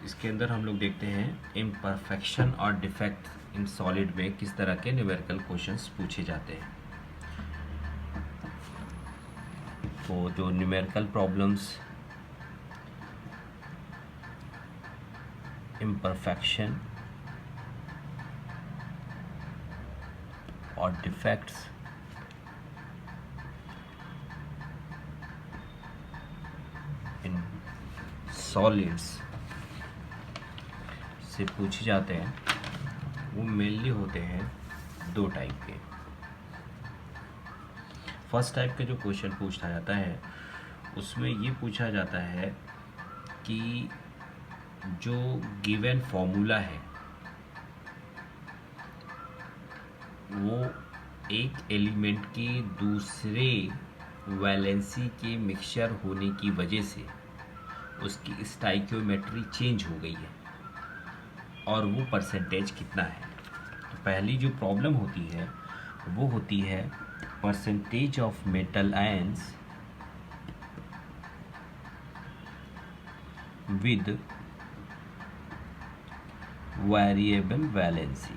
इसके अंदर हम लोग देखते हैं इम्परफेक्शन और डिफेक्ट इन सॉलिड में किस तरह के न्यूमेरिकल क्वेश्चंस पूछे जाते हैं। तो जो न्यूमेरिकल प्रॉब्लम्स इम्परफेक्शन और डिफेक्ट्स इन सॉलिड्स से पूछे जाते हैं वो मेनली होते हैं दो टाइप के। फर्स्ट टाइप के जो क्वेश्चन पूछा जाता है उसमें ये पूछा जाता है कि जो गिवन फॉर्मूला है वो एक एलिमेंट के दूसरे वैलेंसी के मिक्सचर होने की वजह से उसकी स्टाइकियोमेट्री चेंज हो गई है और वो परसेंटेज कितना है। तो पहली जो प्रॉब्लम होती है वो होती है percentage of metal ions with variable valency.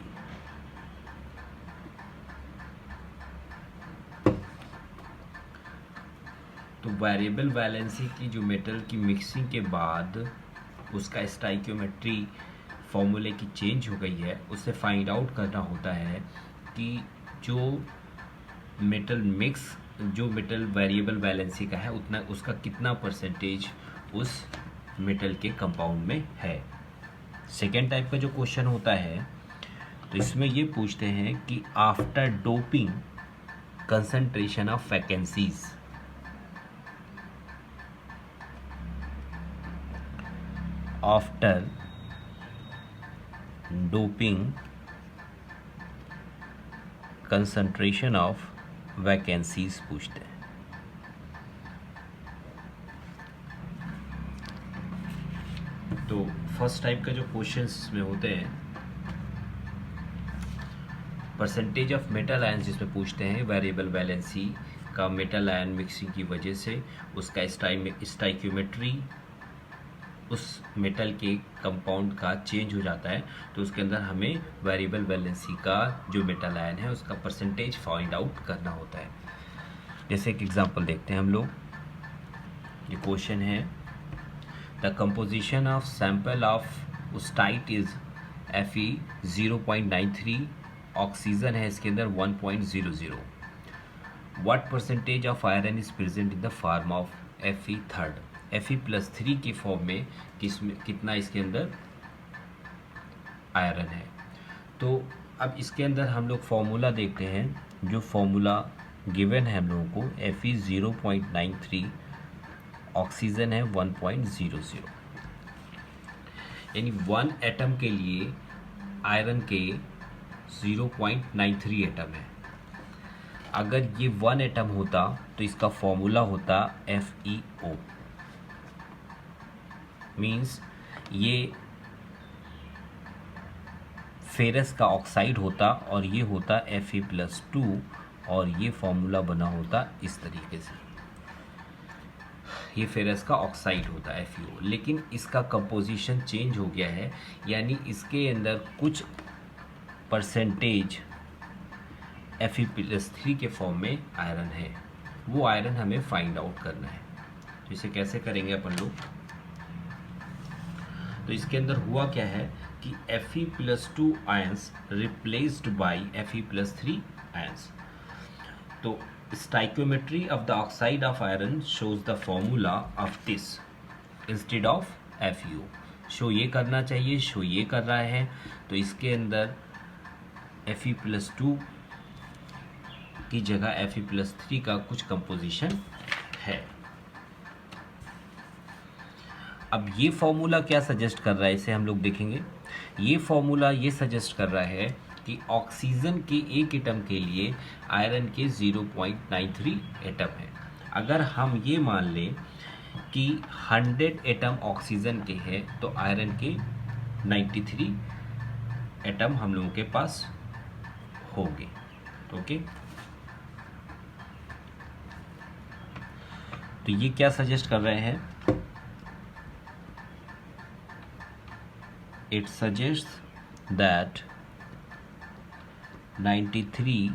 तो वेरिएबल वैलेंसी की जो मेटल की मिक्सिंग के बाद उसका स्टाइकियोमेट्री फॉर्मूले की चेंज हो गई है, उससे फाइंड आउट करना होता है कि जो मेटल वेरिएबल वैलेंसी का है उतना उसका कितना परसेंटेज उस मेटल के कंपाउंड में है। सेकेंड टाइप का जो क्वेश्चन होता है तो इसमें ये पूछते हैं कि after doping concentration of vacancies, after doping concentration of vacancies पूछते हैं। तो फर्स्ट टाइप का जो क्वेश्चंस में होते हैं परसेंटेज ऑफ मेटल आयन जिसमें पूछते हैं वेरिएबल वैलेंसी का मेटल आयन मिक्सिंग की वजह से उसका स्टाइकियोमेट्री उस मेटल के कंपाउंड का चेंज हो जाता है, तो उसके अंदर हमें वेरिएबल वैलेंसी का जो मेटल आयन है उसका परसेंटेज फाइंड आउट करना होता है। जैसे एक एग्जांपल देखते हैं हम लोग। ये क्वेश्चन है the composition of sample of wustite is Fe 0.93, oxygen है इसके अंदर 1.00। What percentage of iron is present in the form of Fe3? Fe+3 की फॉर्म में कितना इसके अंदर आयरन है। तो अब इसके अंदर हम लोग फॉर्मूला देखते हैं। जो फॉर्मूला गिवन है हम लोगों को Fe 0.93, ऑक्सीजन है 1.00, यानी 1 एटम के लिए आयरन के 0.93 एटम है। अगर ये 1 एटम होता तो इसका फॉर्मूला होता FeO, मीन्स ये फेरस का ऑक्साइड होता और ये होता Fe+2 और ये फॉर्मूला बना होता इस तरीके से। ये फेरस का ऑक्साइड होता है FeO, लेकिन इसका कंपोजिशन चेंज हो गया है, यानी इसके अंदर कुछ परसेंटेज Fe+3 के फॉर्म में आयरन है। वो आयरन हमें फाइंड आउट करना है। तो इसे कैसे करेंगे अपन लोग? तो इसके अंदर हुआ क्या है कि Fe+2 ions replaced by Fe+3 ions. तो stoichiometry of the oxide of iron shows the formula of this instead of FeO। Show ये करना चाहिए, शो ये कर रहा है, तो इसके अंदर Fe+2 की जगह Fe+3 का कुछ कंपोजिशन है। अब ये फॉर्मूला क्या सजेस्ट कर रहा है, इसे हम लोग देखेंगे। ये फॉर्मूला ये सजेस्ट कर रहा है कि ऑक्सीजन के एक एटम के लिए आयरन के 0.93 एटम है। अगर हम ये मान लें कि 100 एटम ऑक्सीजन के हैं तो आयरन के 93 एटम हम लोगों के पास होंगे। ओके, तो ये क्या सजेस्ट कर रहे हैं it suggests that 93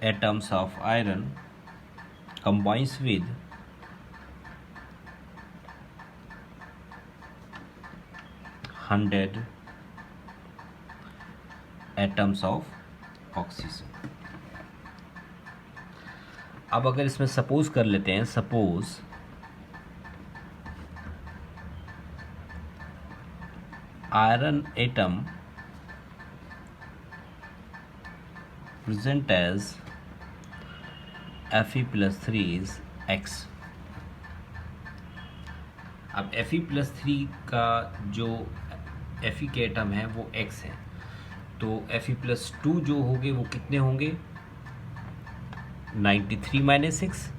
atoms of iron combines with 100 atoms of oxygen. अब अगर इसमें सपोज कर लेते हैं, suppose iron atom present as Fe+3 is X। अब Fe+3 का जो Fe के एटम है वो X है, तो Fe+2 जो होंगे वो कितने होंगे? 93 - 6।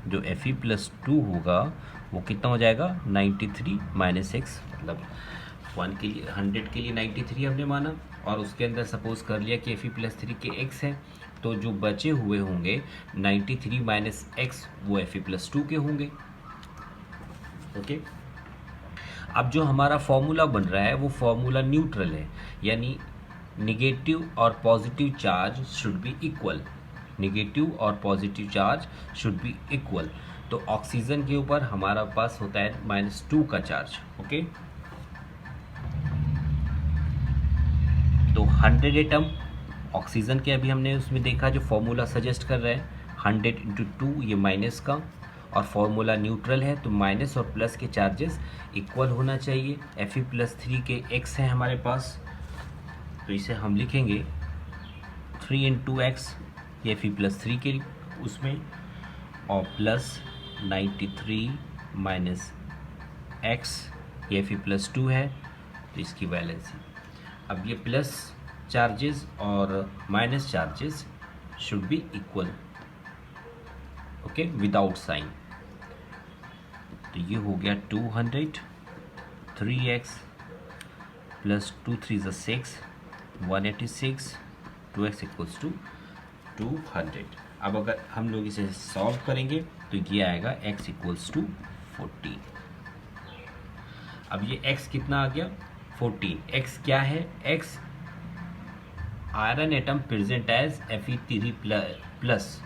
जो Fe+2 होगा वो कितना हो जाएगा? 93 - 6, मतलब 1 के लिए 100 के लिए 93 हमने माना, और उसके अंदर सपोज कर लिया कि Fe+3 के X है, तो जो बचे हुए होंगे 93 - X वो Fe+2 के होंगे। ओके, अब जो हमारा फॉर्मूला बन रहा है वो फॉर्मूला न्यूट्रल है, यानी निगेटिव और positive charge should be equal. Negative और positive charge should be equal. तो ऑक्सीजन के ऊपर हमारा पास होता है -2 का चार्ज। ओके, तो 100 एटम ऑक्सीजन के अभी हमने उसमें देखा, जो फॉर्मूला सजेस्ट कर रहा है 100 × 2, ये माइनस का, और फॉर्मूला न्यूट्रल है तो माइनस और प्लस के चार्जेस इक्वल होना चाहिए। Fe+3 के X है हमारे पास, तो इसे हम लिखेंगे 3 × X, ये Fe+3 के उसमें, और प्लस 93 - X, ये Fe+2 है, तो इसकी वैलेंसी। अब ये प्लस चार्जेस और minus charges should be equal, okay, without sign. तो ये हो गया 200, 3x प्लस 2 3 = 6, 186, 2x = 200। अब अगर हम लोग इसे सॉल्व करेंगे तो ये आएगा x = 14। अब ये x कितना आ गया? 14। x क्या है? x iron atom present as Fe3+।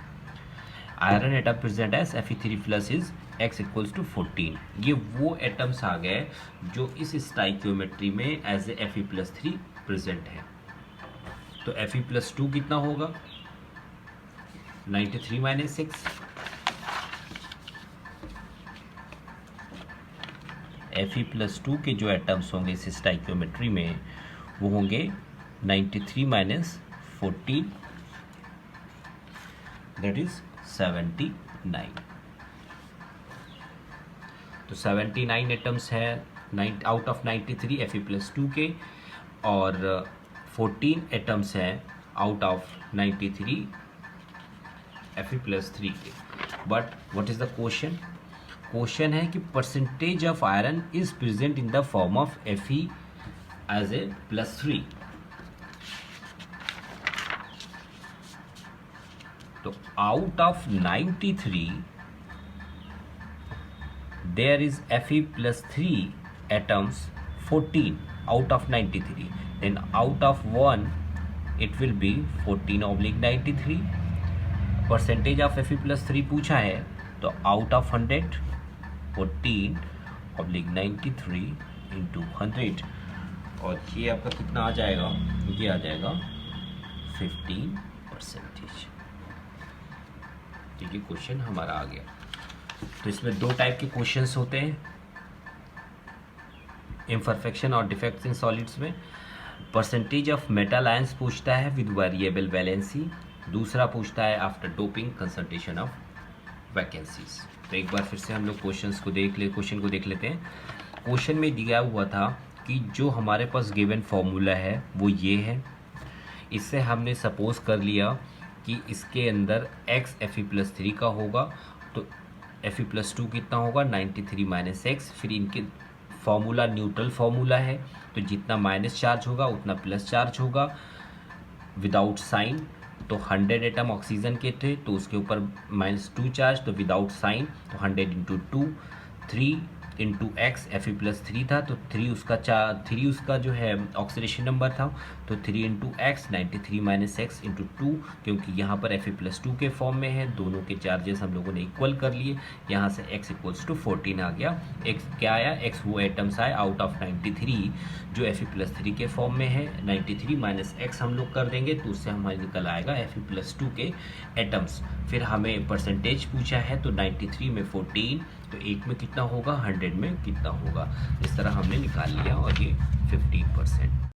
Iron atom present as Fe3+ is x = 14। ये वो एटम्स आ गए जो इस स्टाइकियोमेट्री में एज ए Fe+3 प्रेजेंट है। तो Fe+2 कितना होगा? 93 - 6। Fe+2 के जो एटम्स होंगे इस स्टाइकियोमेट्री में वो होंगे 93 - 14, दैट इज 79। तो 79 एटम्स है आउट ऑफ 93 Fe+2 के, और 14 एटम्स हैं आउट ऑफ 93 Fe+3 के। But what is the question? Question है कि percentage of iron is present in the form of Fe as a +3। तो out of 93 there is Fe+3 atoms 14 out of 93, then out of 1 it will be 14/93। Percentage of Fe+3 पूछा है, तो out of 100 14/93 × 100, और ये आपका कितना आ जाएगा? ये आ जाएगा 15%। ठीक है, क्वेश्चन हमारा आ गया। तो इसमें दो टाइप के क्वेश्चंस होते हैं इम्परफेक्शन और डिफेक्ट्स इन सॉलिड्स में। परसेंटेज ऑफ मेटल आयंस पूछता है विद वेरिएबल वैलेंसी, दूसरा पूछता है after doping concentration of vacancies. तो एक बार फिर से हम लोग क्वेश्चन को देख लेते हैं। क्वेश्चन में दिया हुआ था कि जो हमारे पास गिवन फॉर्मूला है वो ये है, इससे हमने सपोज कर लिया कि इसके अंदर x Fe+3 का होगा, तो Fe+2 कितना होगा? 93 - 6। फिर इनके फॉर्मूला न्यूट्रल फॉर्मूला है, तो जितना माइनस चार्ज होगा उतना प्लस चार्ज होगा विदाउट साइन। तो 100 एटम ऑक्सीजन के थे तो उसके ऊपर -2 चार्ज, तो विदाउट साइन, तो 100 × 2 3 इंटू एक्स Fe+3 था, तो 3 उसका जो है ऑक्सीडेशन नंबर था, तो 3 into x 93 minus x into 2, क्योंकि यहाँ पर Fe+2 के फॉर्म में है, दोनों के चार्जेस हम लोगों ने इक्वल कर लिए, यहाँ से x इक्वल्स टू 14 आ गया। x क्या आया, x वो एटम्स आए आउट ऑफ 93 जो Fe+3 के फॉर्म में है, 93 माइनस x हम लोग कर देंगे तो उससे हमारे निकल आएगा Fe+2 के एटम्स। फिर हमें परसेंटेज पूछा है, तो 93 में 14, तो 8 में कितना होगा, 100 में कितना होगा, इस तरह हमने निकाल लिया और ये 15%।